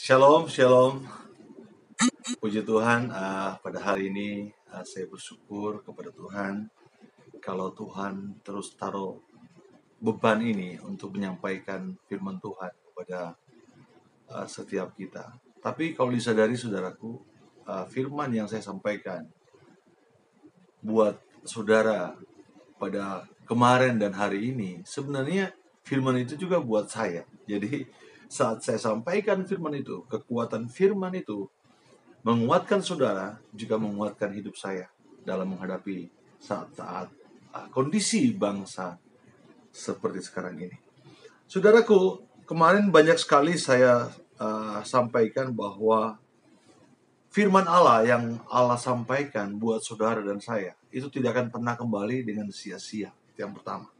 Shalom, shalom. Puji Tuhan, pada hari ini saya bersyukur kepada Tuhan kalau Tuhan terus taruh beban ini untuk menyampaikan firman Tuhan kepada setiap kita. Tapi kalau disadari saudaraku, firman yang saya sampaikan buat saudara pada kemarin dan hari ini, sebenarnya firman itu juga buat saya. Jadi saat saya sampaikan firman itu, kekuatan firman itu menguatkan saudara, juga menguatkan hidup saya dalam menghadapi saat-saat kondisi bangsa seperti sekarang ini. Saudaraku, kemarin banyak sekali saya sampaikan bahwa firman Allah yang Allah sampaikan buat saudara dan saya itu tidak akan pernah kembali dengan sia-sia. Yang pertama.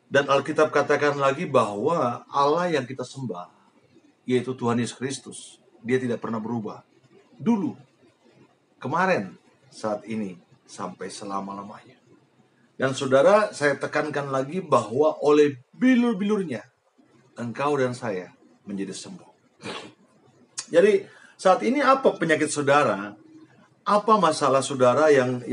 Dan Alkitab katakan lagi bahwa Allah yang kita sembah, yaitu Tuhan Yesus Kristus, Dia tidak pernah berubah. Dulu, kemarin, saat ini, sampai selama-lamanya. Dan saudara, saya tekankan lagi bahwa oleh bilur-bilurnya, engkau dan saya menjadi sembuh. Jadi, saat ini apa penyakit saudara? Apa masalah saudara yang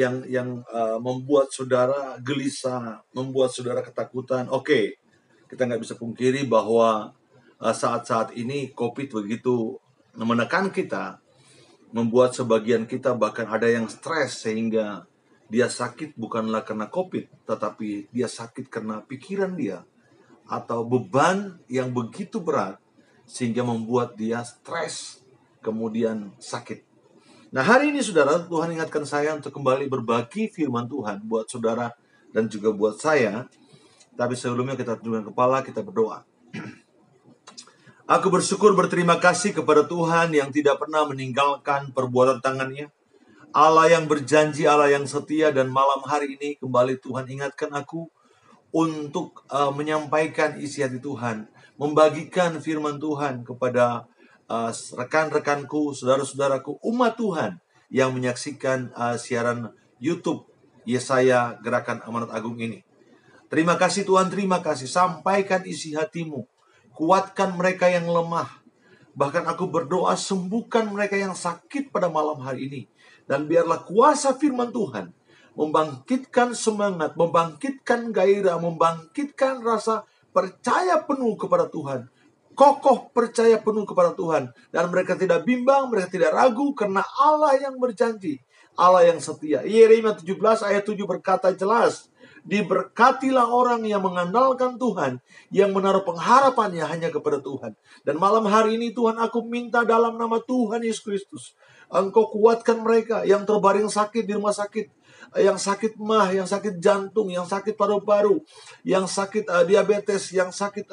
membuat saudara gelisah, membuat saudara ketakutan? Oke, kita nggak bisa pungkiri bahwa saat-saat ini COVID begitu menekan kita, membuat sebagian kita bahkan ada yang stres sehingga dia sakit bukanlah karena COVID, tetapi dia sakit karena pikiran dia atau beban yang begitu berat sehingga membuat dia stres kemudian sakit. Nah, hari ini saudara, Tuhan ingatkan saya untuk kembali berbagi firman Tuhan buat saudara dan juga buat saya. Tapi sebelumnya kita tundukkan kepala, kita berdoa. Aku bersyukur berterima kasih kepada Tuhan yang tidak pernah meninggalkan perbuatan tangannya. Allah yang berjanji, Allah yang setia, dan malam hari ini kembali Tuhan ingatkan aku untuk menyampaikan isi hati Tuhan, membagikan firman Tuhan kepada rekan-rekanku, saudara-saudaraku, umat Tuhan yang menyaksikan siaran YouTube Yesaya Gerakan Amanat Agung ini. Terima kasih Tuhan, terima kasih. Sampaikan isi hatimu. Kuatkan mereka yang lemah. Bahkan aku berdoa sembuhkan mereka yang sakit pada malam hari ini. Dan biarlah kuasa firman Tuhan membangkitkan semangat, membangkitkan gairah, membangkitkan rasa percaya penuh kepada Tuhan. Kokoh percaya penuh kepada Tuhan. Dan mereka tidak bimbang, mereka tidak ragu karena Allah yang berjanji. Allah yang setia. Yeremia 17 ayat 7 berkata jelas, diberkatilah orang yang mengandalkan Tuhan, yang menaruh pengharapannya hanya kepada Tuhan. Dan malam hari ini Tuhan, aku minta dalam nama Tuhan Yesus Kristus, Engkau kuatkan mereka yang terbaring sakit di rumah sakit, yang sakit mah, yang sakit jantung, yang sakit paru-paru, yang sakit diabetes, yang sakit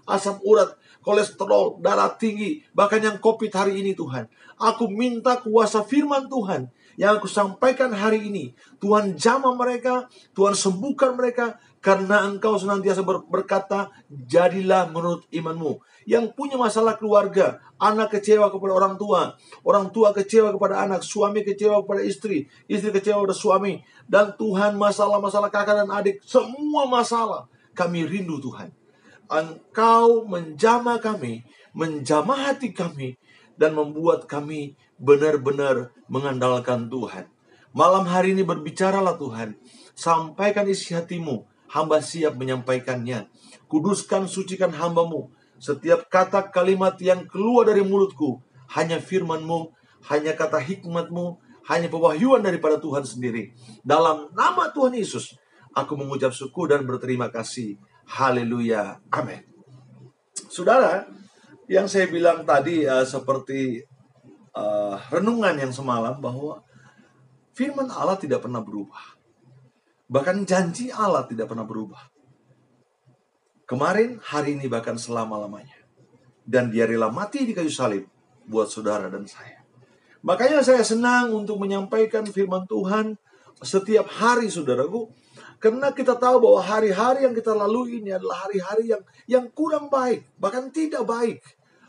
asam urat, kolesterol, darah tinggi, bahkan yang COVID hari ini Tuhan. Aku minta kuasa firman Tuhan yang aku sampaikan hari ini, Tuhan jamah mereka, Tuhan sembuhkan mereka, karena Engkau senantiasa berkata, jadilah menurut imanmu. Yang punya masalah keluarga, anak kecewa kepada orang tua kecewa kepada anak, suami kecewa kepada istri kecewa kepada suami, dan Tuhan masalah-masalah kakak dan adik, semua masalah, kami rindu Tuhan. Engkau menjamah kami, menjamah hati kami, dan membuat kami benar-benar mengandalkan Tuhan. Malam hari ini berbicaralah Tuhan. Sampaikan isi hatimu. Hamba siap menyampaikannya. Kuduskan, sucikan hambamu. Setiap kata kalimat yang keluar dari mulutku, hanya firman-Mu, hanya kata hikmat-Mu, hanya pewahyuan daripada Tuhan sendiri. Dalam nama Tuhan Yesus, aku mengucap syukur dan berterima kasih. Haleluya. Amin. Saudara, yang saya bilang tadi seperti renungan yang semalam bahwa firman Allah tidak pernah berubah. Bahkan janji Allah tidak pernah berubah. Kemarin, hari ini, bahkan selama-lamanya. Dan Dia rela mati di kayu salib buat saudara dan saya. Makanya saya senang untuk menyampaikan firman Tuhan setiap hari, saudaraku. Karena kita tahu bahwa hari-hari yang kita lalui ini adalah hari-hari yang kurang baik, bahkan tidak baik.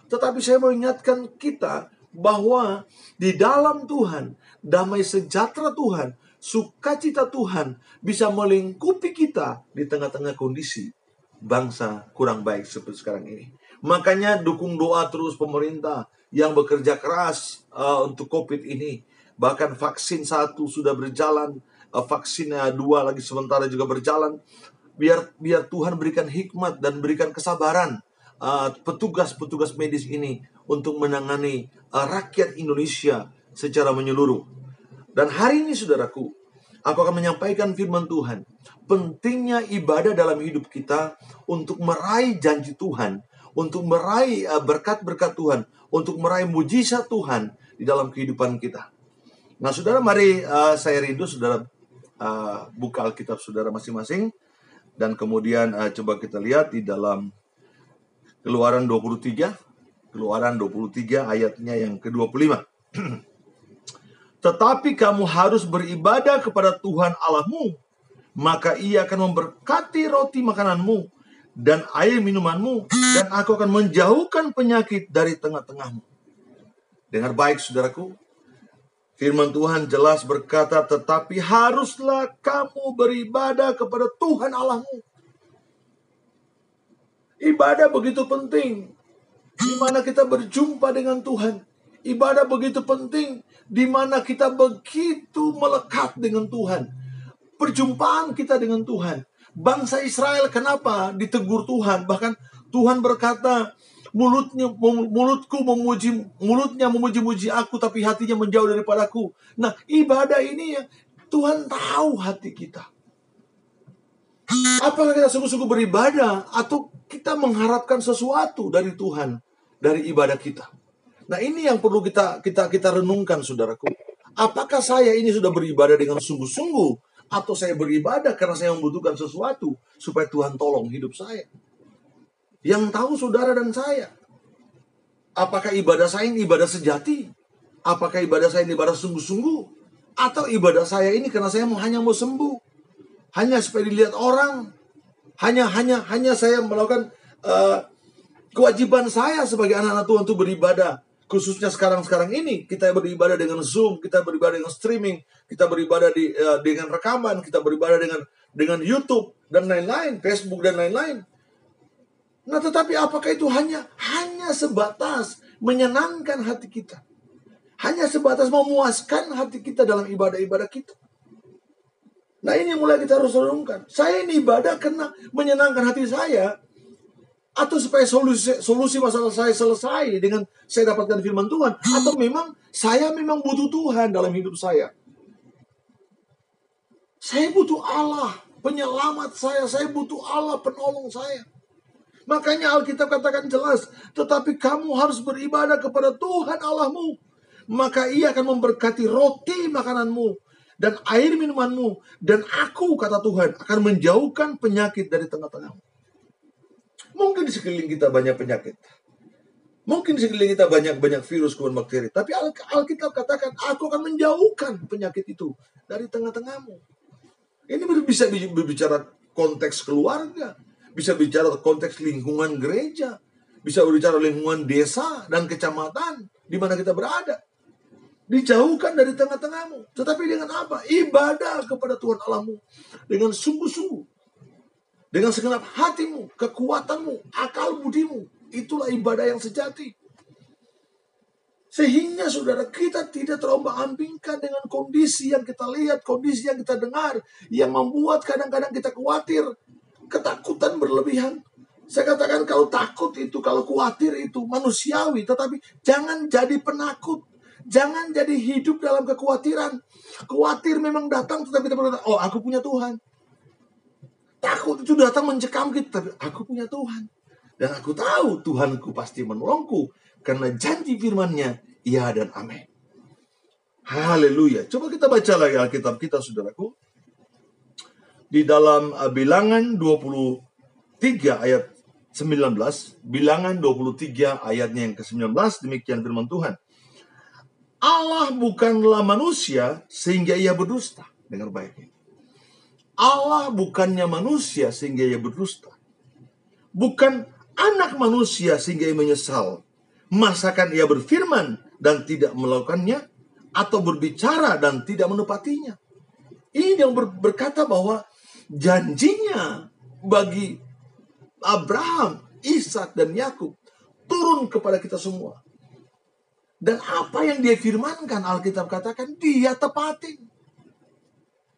Tetapi saya mau ingatkan kita bahwa di dalam Tuhan, damai sejahtera Tuhan, sukacita Tuhan bisa melingkupi kita di tengah-tengah kondisi bangsa kurang baik seperti sekarang ini. Makanya dukung doa terus pemerintah yang bekerja keras untuk COVID ini. Bahkan vaksin 1 sudah berjalan, vaksin 2 lagi sementara juga berjalan. Biar Tuhan berikan hikmat dan berikan kesabaran petugas-petugas medis ini untuk menangani rakyat Indonesia secara menyeluruh. Dan hari ini saudaraku, aku akan menyampaikan firman Tuhan. Pentingnya ibadah dalam hidup kita untuk meraih janji Tuhan, untuk meraih berkat-berkat Tuhan, untuk meraih mujizat Tuhan di dalam kehidupan kita. Nah saudara, mari saya rindu saudara buka Alkitab saudara masing-masing. Dan kemudian coba kita lihat di dalam Keluaran 23. Keluaran 23 ayatnya yang ke-25. Tetapi kamu harus beribadah kepada Tuhan Allahmu, maka Ia akan memberkati roti makananmu dan air minumanmu, dan aku akan menjauhkan penyakit dari tengah-tengahmu. Dengar baik saudaraku, firman Tuhan jelas berkata, tetapi haruslah kamu beribadah kepada Tuhan Allahmu. Ibadah begitu penting, di mana kita berjumpa dengan Tuhan. Ibadah begitu penting, di mana kita begitu melekat dengan Tuhan. Perjumpaan kita dengan Tuhan. Bangsa Israel kenapa ditegur Tuhan? Bahkan Tuhan berkata, mulutnya memuji-muji aku, tapi hatinya menjauh daripadaku. Nah, ibadah ini ya, Tuhan tahu hati kita. Apakah kita sungguh-sungguh beribadah atau kita mengharapkan sesuatu dari Tuhan dari ibadah kita? Nah, ini yang perlu kita renungkan saudaraku. Apakah saya ini sudah beribadah dengan sungguh-sungguh, atau saya beribadah karena saya membutuhkan sesuatu supaya Tuhan tolong hidup saya? Yang tahu saudara dan saya. Apakah ibadah saya ini ibadah sejati? Apakah ibadah saya ini ibadah sungguh-sungguh? Atau ibadah saya ini karena saya hanya mau sembuh? Hanya supaya dilihat orang? Hanya saya melakukan kewajiban saya sebagai anak-anak Tuhan untuk beribadah. Khususnya sekarang ini, kita beribadah dengan Zoom, kita beribadah dengan streaming, kita beribadah dengan rekaman, kita beribadah dengan YouTube dan lain-lain, Facebook dan lain-lain. Nah, tetapi apakah itu hanya sebatas menyenangkan hati kita? Hanya sebatas memuaskan hati kita dalam ibadah-ibadah kita? Nah, ini yang mulai kita harus renungkan. Saya ini ibadah karena menyenangkan hati saya, atau supaya solusi masalah saya selesai dengan saya dapatkan firman Tuhan, atau memang saya butuh Tuhan dalam hidup saya. Saya butuh Allah penyelamat saya butuh Allah penolong saya. Makanya Alkitab katakan jelas, tetapi kamu harus beribadah kepada Tuhan Allahmu, maka Ia akan memberkati roti makananmu dan air minumanmu, dan aku, kata Tuhan, akan menjauhkan penyakit dari tengah-tengahmu. Mungkin di sekeliling kita banyak penyakit. Mungkin di sekeliling kita banyak virus, kuman, bakteri. Tapi Alkitab katakan, aku akan menjauhkan penyakit itu dari tengah-tengahmu. Ini bisa berbicara konteks keluarga. Bisa bicara konteks lingkungan gereja. Bisa berbicara lingkungan desa dan kecamatan di mana kita berada. Dijauhkan dari tengah-tengahmu. Tetapi dengan apa? Ibadah kepada Tuhan Allahmu dengan sungguh-sungguh. Dengan segenap hatimu, kekuatanmu, akal budimu. Itulah ibadah yang sejati. Sehingga saudara, kita tidak terombang-ambingkan dengan kondisi yang kita lihat, kondisi yang kita dengar, yang membuat kadang-kadang kita khawatir, ketakutan berlebihan. Saya katakan kalau takut itu, kalau khawatir itu manusiawi, tetapi jangan jadi penakut. Jangan jadi hidup dalam kekhawatiran. Khawatir memang datang, tetapi kita berkata, oh, aku punya Tuhan. Takut itu datang mencekam kita, tapi aku punya Tuhan. Dan aku tahu Tuhanku pasti menolongku, karena janji firman-Nya, ya dan amin. Haleluya. Coba kita baca lagi Alkitab kita, saudaraku. Di dalam Bilangan 23 ayat 19. Bilangan 23 ayatnya yang ke-19, demikian firman Tuhan. Allah bukanlah manusia sehingga Ia berdusta. Dengar baik. Allah bukannya manusia sehingga Ia berdusta. Bukan anak manusia sehingga Ia menyesal. Masakan Ia berfirman dan tidak melakukannya, atau berbicara dan tidak menepatinya. Ini yang berkata bahwa janjinya bagi Abraham, Ishak dan Yakub turun kepada kita semua. Dan apa yang dia firmankan, Alkitab katakan, dia tepatin.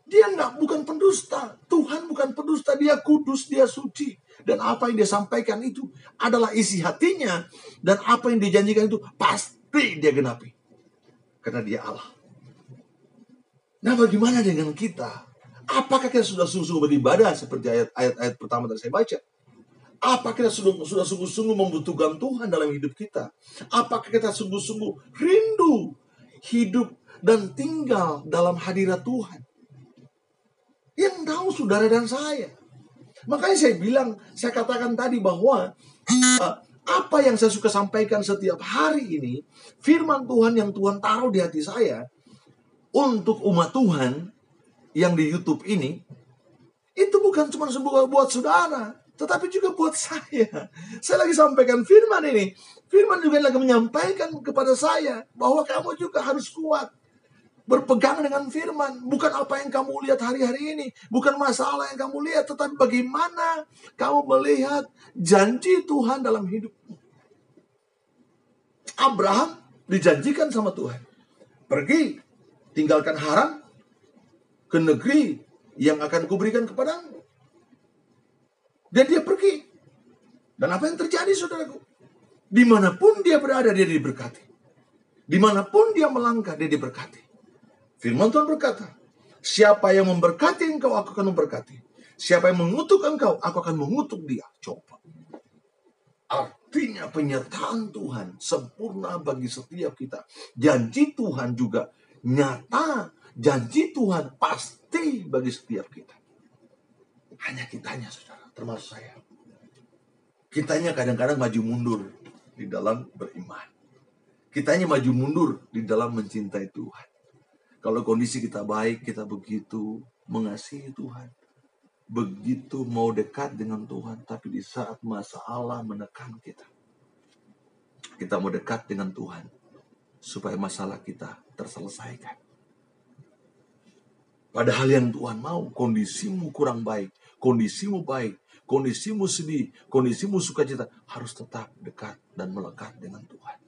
Dia bukan pendusta. Tuhan bukan pendusta. Dia kudus, dia suci. Dan apa yang dia sampaikan itu adalah isi hatinya. Dan apa yang dijanjikan itu pasti dia genapi. Karena dia Allah. Nah, bagaimana dengan kita? Apakah kita sudah sungguh-sungguh beribadah seperti ayat-ayat pertama yang saya baca? Apakah kita sudah sungguh-sungguh membutuhkan Tuhan dalam hidup kita? Apakah kita sungguh-sungguh rindu hidup dan tinggal dalam hadirat Tuhan? Yang tahu saudara dan saya. Makanya saya katakan tadi bahwa apa yang saya suka sampaikan setiap hari ini, firman Tuhan yang Tuhan taruh di hati saya untuk umat Tuhan yang di YouTube ini, itu bukan cuma buat saudara, tetapi juga buat saya. Saya lagi sampaikan firman ini. Firman juga lagi menyampaikan kepada saya bahwa kamu juga harus kuat. Berpegang dengan firman. Bukan apa yang kamu lihat hari-hari ini. Bukan masalah yang kamu lihat. Tetapi bagaimana kamu melihat janji Tuhan dalam hidupmu. Abraham dijanjikan sama Tuhan. Pergi, tinggalkan Haran ke negeri yang akan kuberikan kepadamu. Dan dia pergi. Dan apa yang terjadi, saudaraku? Dimanapun dia berada, dia diberkati. Dimanapun dia melangkah, dia diberkati. Firman Tuhan berkata, siapa yang memberkati engkau, aku akan memberkati. Siapa yang mengutuk engkau, aku akan mengutuk dia. Coba. Artinya penyertaan Tuhan sempurna bagi setiap kita. Janji Tuhan juga nyata. Janji Tuhan pasti bagi setiap kita. Hanya kitanya, saudara, termasuk saya. Kitanya kadang-kadang maju mundur di dalam beriman. Kitanya maju mundur di dalam mencintai Tuhan. Kalau kondisi kita baik, kita begitu mengasihi Tuhan. Begitu mau dekat dengan Tuhan. Tapi di saat masalah menekan kita, kita mau dekat dengan Tuhan. Supaya masalah kita terselesaikan. Padahal yang Tuhan mau, kondisimu kurang baik. Kondisimu baik. Kondisimu sedih. Kondisimu sukacita. Harus tetap dekat dan melekat dengan Tuhan.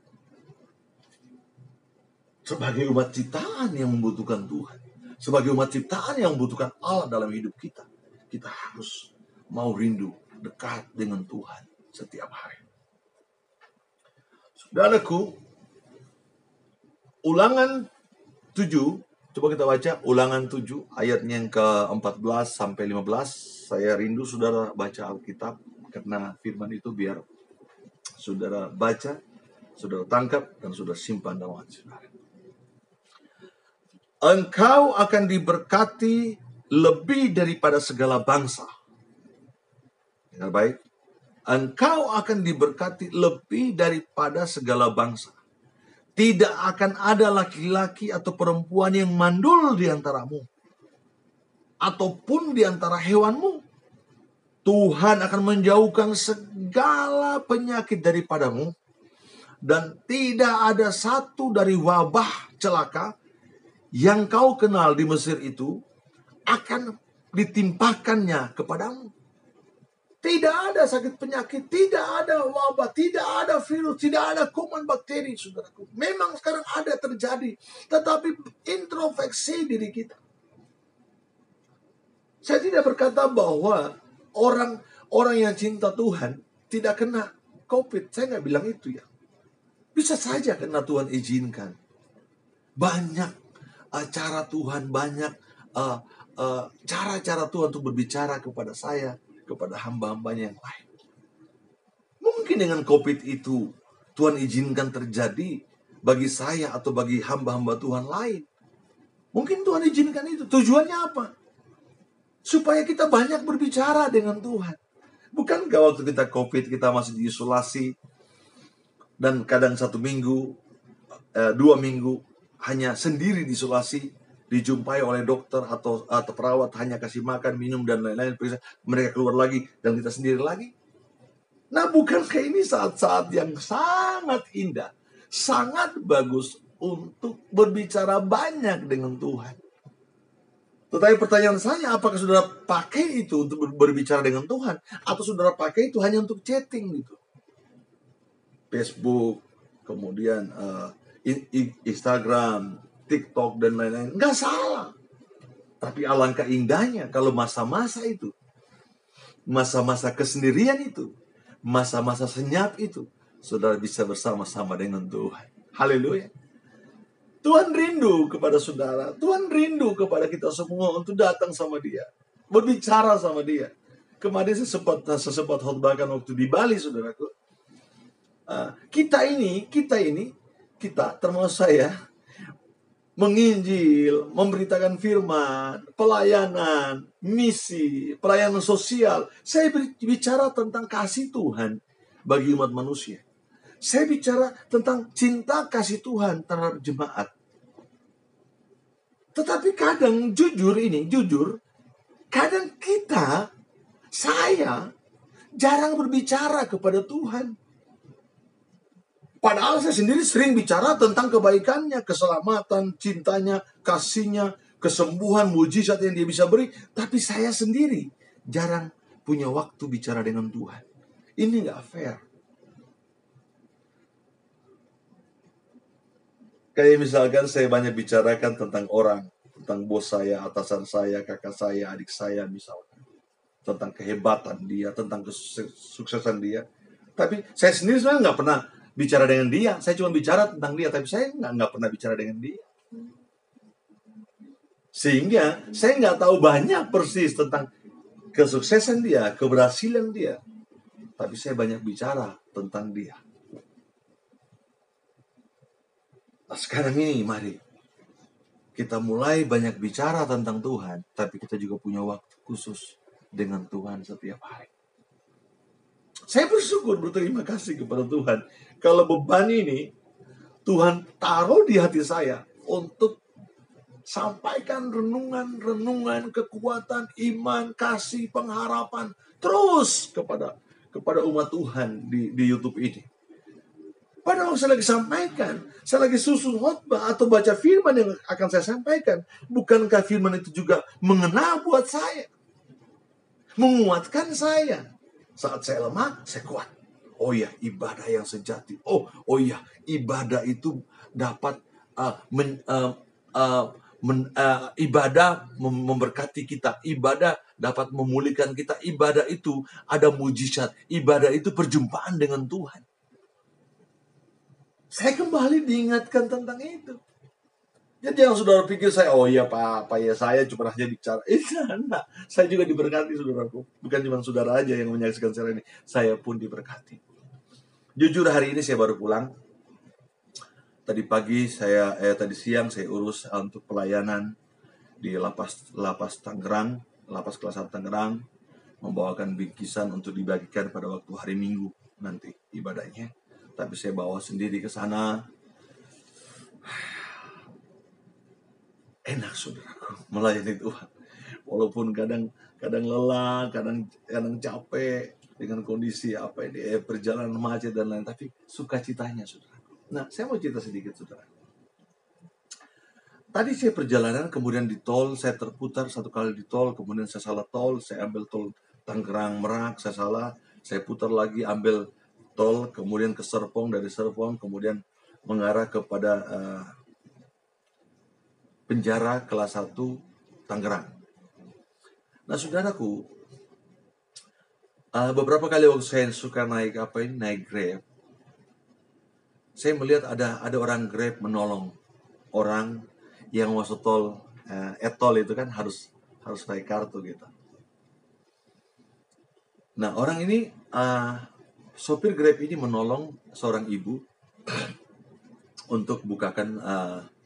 Sebagai umat ciptaan yang membutuhkan Tuhan. Sebagai umat ciptaan yang membutuhkan Allah dalam hidup kita. Kita harus mau rindu dekat dengan Tuhan setiap hari. Saudaraku, Ulangan 7, coba kita baca Ulangan 7 ayatnya yang ke-14 sampai 15. Saya rindu saudara baca Alkitab karena firman itu biar saudara baca, saudara tangkap dan saudara simpan dalam hati saudara. Engkau akan diberkati lebih daripada segala bangsa. Dengar baik. Engkau akan diberkati lebih daripada segala bangsa. Tidak akan ada laki-laki atau perempuan yang mandul di antaramu. Ataupun di antara hewanmu. Tuhan akan menjauhkan segala penyakit daripadamu. Dan tidak ada satu dari wabah celaka yang kau kenal di Mesir itu akan ditimpakannya kepadamu. Tidak ada sakit penyakit, tidak ada wabah, tidak ada virus, tidak ada kuman bakteri, saudaraku. Memang sekarang ada terjadi, tetapi introspeksi diri kita. Saya tidak berkata bahwa orang yang cinta Tuhan tidak kena COVID. Saya nggak bilang itu ya. Bisa saja karena Tuhan izinkan. Banyak cara Tuhan, banyak cara-cara Tuhan untuk berbicara kepada saya, kepada hamba-hambanya yang lain. Mungkin dengan COVID itu Tuhan izinkan terjadi bagi saya atau bagi hamba-hamba Tuhan lain. Mungkin Tuhan izinkan itu. Tujuannya apa? Supaya kita banyak berbicara dengan Tuhan. Bukankah waktu kita COVID kita masih diisolasi dan kadang 1 minggu, 2 minggu hanya sendiri diisolasi, dijumpai oleh dokter atau perawat, hanya kasih makan, minum dan lain-lain, mereka keluar lagi dan kita sendiri lagi. Nah, bukankah ini saat-saat yang sangat indah, sangat bagus untuk berbicara banyak dengan Tuhan. Tetapi pertanyaan saya, apakah saudara pakai itu untuk berbicara dengan Tuhan, atau saudara pakai itu hanya untuk chatting gitu? Facebook, kemudian Instagram, TikTok, dan lain-lain. Nggak salah. Tapi alangkah indahnya kalau masa-masa itu, masa-masa kesendirian itu, masa-masa senyap itu, saudara bisa bersama-sama dengan Tuhan. Haleluya. Tuhan rindu kepada saudara. Tuhan rindu kepada kita semua untuk datang sama Dia, berbicara sama Dia. Kemarin saya sempat khotbahkan waktu di Bali, saudaraku. Kita termasuk saya, menginjil, memberitakan firman, pelayanan, misi, pelayanan sosial. Saya bicara tentang kasih Tuhan bagi umat manusia. Saya bicara tentang cinta kasih Tuhan terhadap jemaat. Tetapi kadang jujur, kadang saya jarang berbicara kepada Tuhan. Padahal saya sendiri sering bicara tentang kebaikannya, keselamatan, cintanya, kasihnya, kesembuhan, mujizat yang Dia bisa beri. Tapi saya sendiri jarang punya waktu bicara dengan Tuhan. Ini gak fair. Kayak misalkan saya banyak bicarakan tentang orang, tentang bos saya, atasan saya, kakak saya, adik saya misalkan. Tentang kehebatan dia, tentang kesuksesan dia. Tapi saya sendiri sebenarnya gak pernah bicara dengan dia. Saya cuma bicara tentang dia, tapi saya nggak pernah bicara dengan dia. Sehingga saya nggak tahu banyak persis tentang kesuksesan dia, keberhasilan dia. Tapi saya banyak bicara tentang dia. Nah, sekarang ini mari kita mulai banyak bicara tentang Tuhan, tapi kita juga punya waktu khusus dengan Tuhan setiap hari. Saya bersyukur, berterima kasih kepada Tuhan. Kalau beban ini Tuhan taruh di hati saya untuk sampaikan renungan, kekuatan, iman, kasih, pengharapan terus kepada umat Tuhan di YouTube ini. Padahal saya lagi sampaikan, saya lagi susun khotbah atau baca firman yang akan saya sampaikan. Bukankah firman itu juga mengena buat saya? Menguatkan saya. Saat saya lemah, saya kuat. Oh ya, ibadah yang sejati. Oh ya, ibadah itu dapat ibadah memberkati kita. Ibadah dapat memulihkan kita. Ibadah itu ada mujizat. Ibadah itu perjumpaan dengan Tuhan. Saya kembali diingatkan tentang itu. Jadi yang saudara pikir saya, oh iya Pak ya saya cuma hanya bicara. Enggak. Saya juga diberkati, saudaraku. Bukan cuma saudara aja yang menyaksikan saya ini. Saya pun diberkati. Jujur hari ini saya baru pulang. Tadi siang saya urus untuk pelayanan di lapas Tangerang, lapas kelas 1 Tangerang, membawakan bingkisan untuk dibagikan pada waktu hari Minggu nanti ibadahnya. Tapi saya bawa sendiri ke sana. Enak, saudaraku, melayani Tuhan. Walaupun kadang lelah, kadang capek dengan kondisi perjalanan macet dan lain, tapi sukacitanya, saudaraku. Nah, saya mau cerita sedikit, saudara. Tadi saya perjalanan, kemudian di tol, saya terputar satu kali di tol, kemudian saya salah tol, saya ambil tol Tangerang Merak, saya salah, saya putar lagi ambil tol, kemudian ke Serpong, dari Serpong kemudian mengarah kepada penjara kelas 1 Tangerang. Nah, saudaraku, beberapa kali waktu saya suka naik Grab, saya melihat ada orang Grab menolong orang yang masuk tol, tol itu kan harus naik kartu gitu. Nah, orang ini, sopir Grab ini menolong seorang ibu untuk bukakan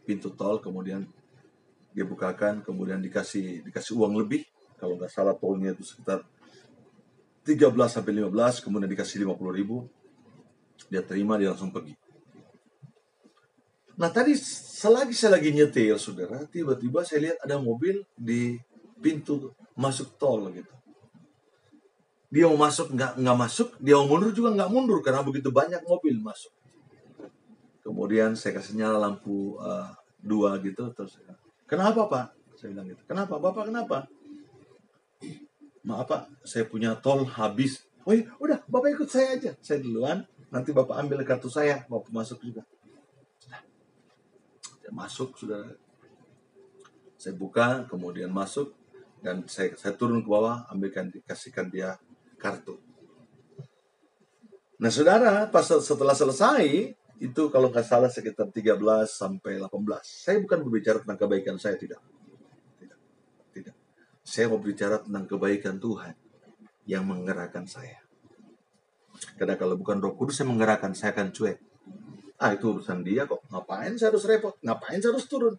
pintu tol, kemudian dia bukakan, kemudian dikasih uang lebih. Kalau nggak salah tolnya itu sekitar 13-15, kemudian dikasih 50.000. Dia terima, dia langsung pergi. Nah, tadi selagi saya lagi nyetir, saudara, tiba-tiba saya lihat ada mobil di pintu masuk tol gitu. Dia mau masuk, nggak masuk. Dia mau mundur juga nggak mundur, karena begitu banyak mobil masuk. Kemudian saya kasih nyala lampu 2 gitu. Terus, kenapa Pak? Saya bilang gitu. Kenapa? Bapak kenapa? Maaf Pak, saya punya tol habis. Oh iya, udah Bapak ikut saya aja. Saya duluan. nanti Bapak ambil kartu saya, Bapak masuk juga. Saya masuk, saudara. Saya buka, kemudian masuk, dan saya turun ke bawah, kasihkan dia kartu. Nah, saudara, pas setelah selesai, itu kalau nggak salah sekitar 13 sampai 18. Saya bukan berbicara tentang kebaikan saya, tidak. Saya mau berbicara tentang kebaikan Tuhan yang menggerakkan saya. Karena kalau bukan Roh Kudus yang menggerakkan, saya akan cuek. Itu urusan dia kok. Ngapain saya harus repot? Ngapain saya harus turun?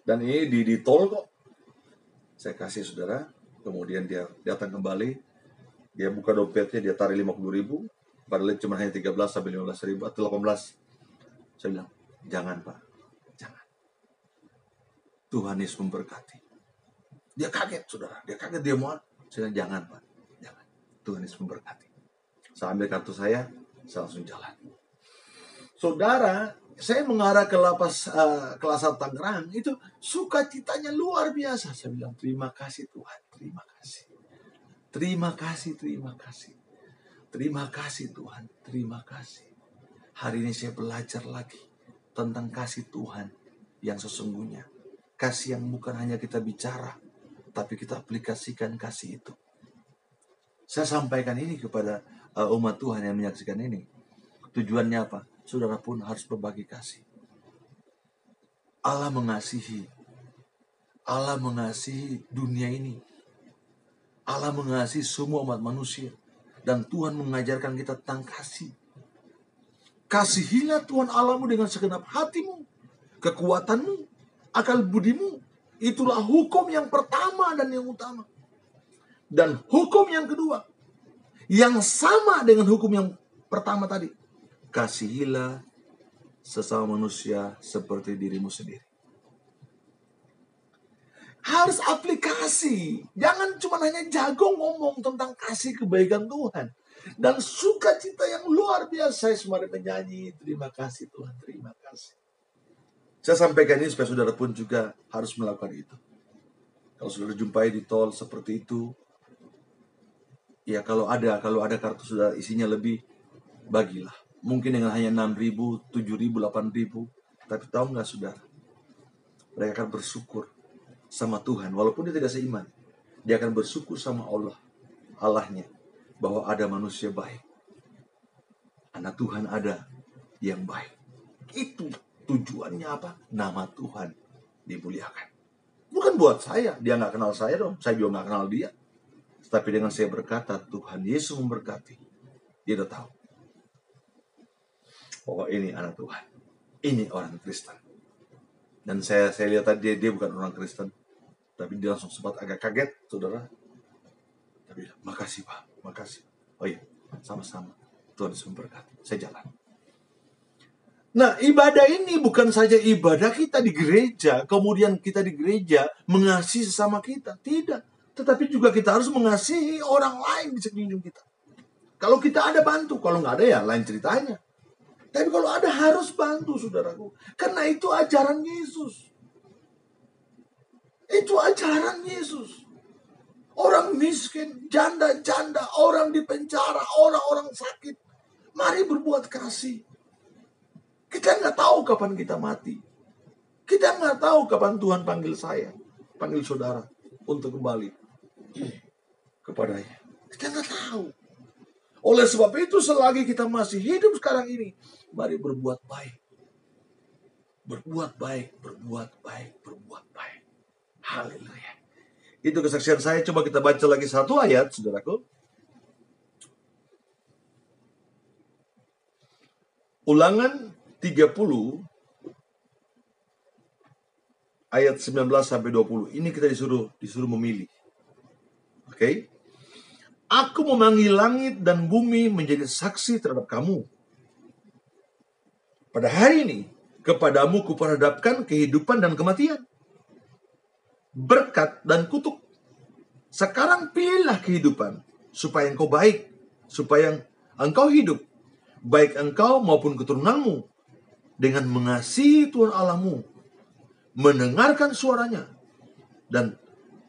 Dan ini di tol kok. Saya kasih saudara. Kemudian dia datang kembali. Dia buka dompetnya, dia tarik 50.000. Padahal cuma hanya 13 sampai 15.000 atau 18. Saya bilang, jangan Pak. Jangan. Tuhan Yesus memberkati. Dia kaget, saudara. Dia kaget, dia mau. Saya bilang, jangan Pak. Jangan. Tuhan Yesus memberkati. Saya ambil kartu saya langsung jalan. Saudara, saya mengarah ke lapas kelas 1 Tangerang. Itu sukacitanya luar biasa. Saya bilang, terima kasih Tuhan. Terima kasih. Terima kasih, terima kasih. Terima kasih Tuhan. Terima kasih. Hari ini saya belajar lagi tentang kasih Tuhan yang sesungguhnya. Kasih yang bukan hanya kita bicara, tapi kita aplikasikan kasih itu. Saya sampaikan ini kepada umat Tuhan yang menyaksikan ini. Tujuannya apa? Saudara pun harus berbagi kasih. Allah mengasihi. Allah mengasihi dunia ini. Allah mengasihi semua umat manusia. Dan Tuhan mengajarkan kita tentang kasih. Kasihilah Tuhan Allahmu dengan segenap hatimu, kekuatanmu, akal budimu. Itulah hukum yang pertama dan yang utama. Dan hukum yang kedua, yang sama dengan hukum yang pertama tadi. Kasihilah sesama manusia seperti dirimu sendiri. Harus aplikasi. Jangan cuma hanya jago ngomong tentang kasih kebaikan Tuhan. Dan sukacita yang luar biasa. Saya semakin menyanyi, terima kasih Tuhan, terima kasih. Saya sampaikan ini supaya saudara pun juga harus melakukan itu. Kalau saudara jumpai di tol seperti itu, ya kalau ada kartu saudara isinya lebih, bagilah. Mungkin dengan hanya 6.000, 7.000, 8.000. Tapi tahu nggak saudara? Mereka akan bersyukur sama Tuhan. Walaupun dia tidak seiman. Dia akan bersyukur sama Allahnya. Bahwa ada manusia baik. Anak Tuhan ada yang baik. Itu tujuannya apa? Nama Tuhan dimuliakan. Bukan buat saya. Dia nggak kenal saya dong. Saya juga nggak kenal dia. Tapi dengan saya berkata, Tuhan Yesus memberkati. Dia udah tahu. Bahwa ini anak Tuhan. Ini orang Kristen. Dan saya lihat tadi dia bukan orang Kristen. Tapi dia langsung sempat agak kaget, saudara. Tapi makasih Pak. Makasih. Oh iya, sama-sama. Tuhan Yesus memberkati. Saya jalan. Nah, ibadah ini bukan saja ibadah kita di gereja, kemudian kita di gereja mengasihi sesama kita. Tidak. Tetapi juga kita harus mengasihi orang lain di sekeliling kita. Kalau kita ada bantu, kalau nggak ada ya lain ceritanya. Tapi kalau ada harus bantu, saudaraku. Karena itu ajaran Yesus. Itu ajaran Yesus. Orang miskin, janda-janda, orang di penjara, orang-orang sakit. Mari berbuat kasih. Kita nggak tahu kapan kita mati. Kita nggak tahu kapan Tuhan panggil saya, panggil saudara untuk kembali kepadanya. Kita nggak tahu. Oleh sebab itu selagi kita masih hidup sekarang ini, mari berbuat baik. Berbuat baik, berbuat baik, berbuat baik. Haleluya. Itu kesaksian saya. Coba kita baca lagi satu ayat, saudaraku. Ulangan 30 ayat 19 sampai 20. Ini kita disuruh memilih. Oke? Aku memanggil langit dan bumi menjadi saksi terhadap kamu. Pada hari ini, kepadamu kuperhadapkan kehidupan dan kematian, berkat dan kutuk. Sekarang pilihlah kehidupan, supaya engkau baik, supaya engkau hidup, baik engkau maupun keturunanmu, dengan mengasihi Tuhan Allahmu, mendengarkan suaranya, dan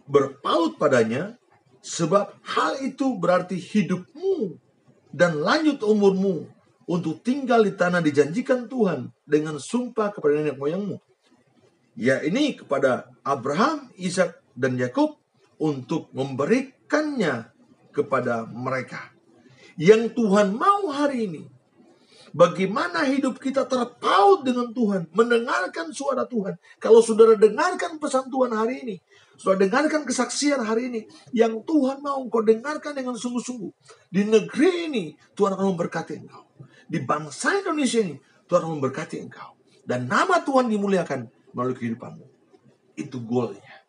berpaut padanya, sebab hal itu berarti hidupmu dan lanjut umurmu untuk tinggal di tanah dijanjikan Tuhan dengan sumpah kepada nenek moyangmu. Ya, ini kepada Abraham, Ishak, dan Yakub untuk memberikannya kepada mereka. Yang Tuhan mau hari ini, bagaimana hidup kita terpaut dengan Tuhan, mendengarkan suara Tuhan. Kalau saudara dengarkan pesan Tuhan hari ini, saudara dengarkan kesaksian hari ini, yang Tuhan mau kau dengarkan dengan sungguh-sungguh. Di negeri ini, Tuhan akan memberkati engkau. Di bangsa Indonesia ini, Tuhan akan memberkati engkau. Dan nama Tuhan dimuliakan melalui kehidupanmu. Itu goalnya.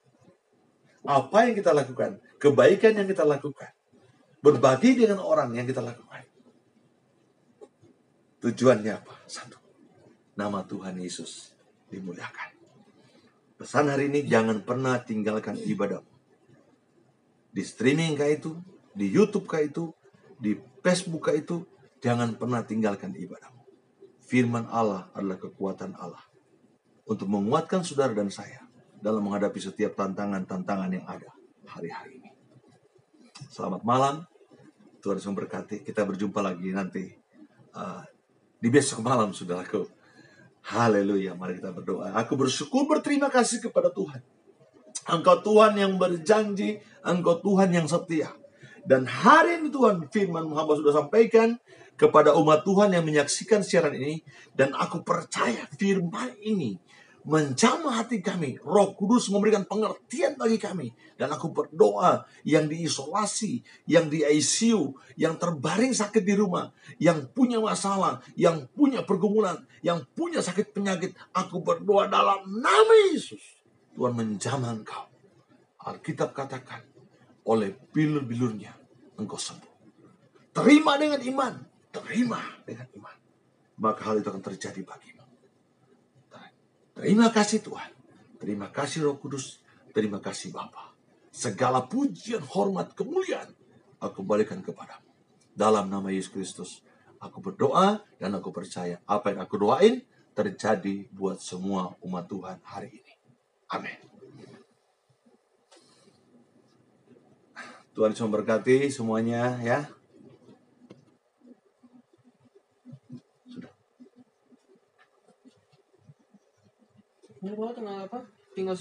Apa yang kita lakukan, kebaikan yang kita lakukan, berbagi dengan orang yang kita lakukan, tujuannya apa? Satu, nama Tuhan Yesus dimuliakan. Pesan hari ini, jangan pernah tinggalkan ibadah. Di streaming kah itu, di YouTube kah itu, di Facebook kah itu, jangan pernah tinggalkan ibadah. Firman Allah adalah kekuatan Allah untuk menguatkan saudara dan saya dalam menghadapi setiap tantangan-tantangan yang ada hari-hari ini. Selamat malam, Tuhan Yesus memberkati. Kita berjumpa lagi nanti di besok malam, saudaraku. Haleluya, mari kita berdoa. Aku bersyukur, berterima kasih kepada Tuhan. Engkau Tuhan yang berjanji, Engkau Tuhan yang setia. Dan hari ini Tuhan, firman hamba sudah sampaikan kepada umat Tuhan yang menyaksikan siaran ini. Dan aku percaya firman ini menjamah hati kami. Roh Kudus memberikan pengertian bagi kami. Dan aku berdoa yang diisolasi, yang di ICU, yang terbaring sakit di rumah, yang punya masalah, yang punya pergumulan, yang punya sakit penyakit. Aku berdoa dalam nama Yesus, Tuhan menjamah engkau. Alkitab katakan, oleh bilur-bilurnya engkau sembuh. Terima dengan iman. Terima dengan iman. Maka hal itu akan terjadi bagimu. Terima kasih Tuhan. Terima kasih Roh Kudus. Terima kasih Bapa. Segala pujian, hormat, kemuliaan aku balikan kepadamu. Dalam nama Yesus Kristus, aku berdoa dan aku percaya apa yang aku doain terjadi buat semua umat Tuhan hari ini. Amin. Tuhan Yesus memberkati semuanya ya. Sudah. Ini tinggal